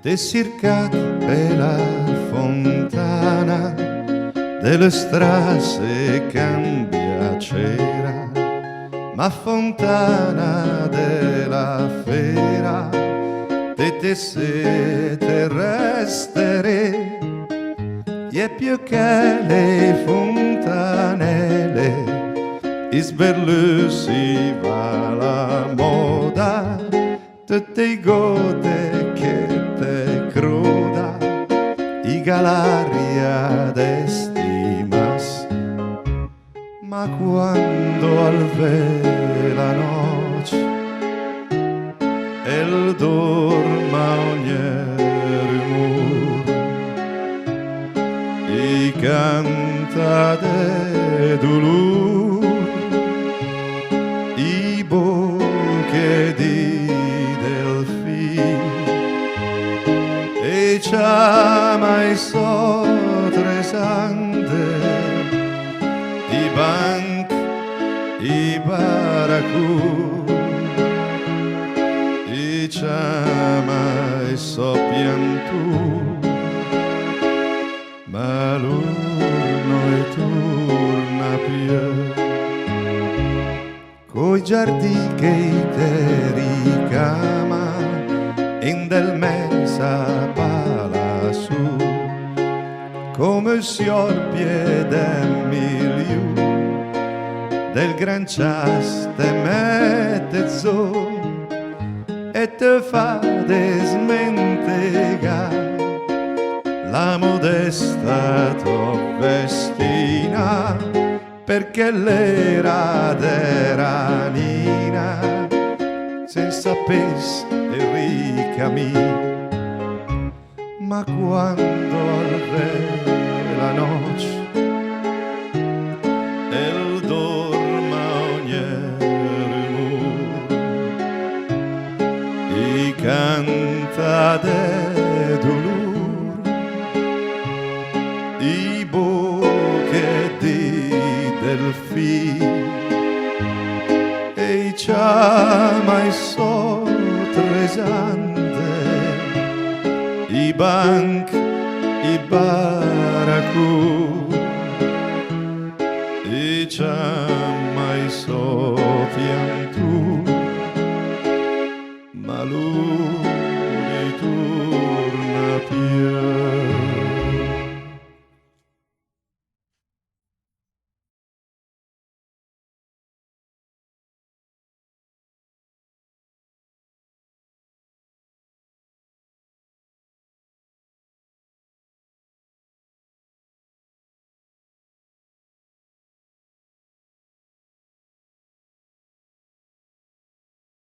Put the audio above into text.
Te cercato per la fontana delle strasse cambia c'era, ma fontana della Féra te se te restere e più che le fontanelle isberlusi va la moda tutte i gode che te cruda i galaria d'estimas, ma quando al ve la noce el dorma ogni rumor i canta de dolor i bocche di e chiama i sotresante i banc i baracù i chiama i soppiantù ma lui non torna più coi giardini che te ricama in del mesa pala su come si orpie del miliu del gran cias te mette zo e te fa desmentega la modesta tua vestina perché l'era d'era nina senza pes e ricami, ma quando al ve la noce el dorma ogni rumor i canta de dolor i bocche di delfini e chiama i sotresante i banc i baracù i chiama i sotresante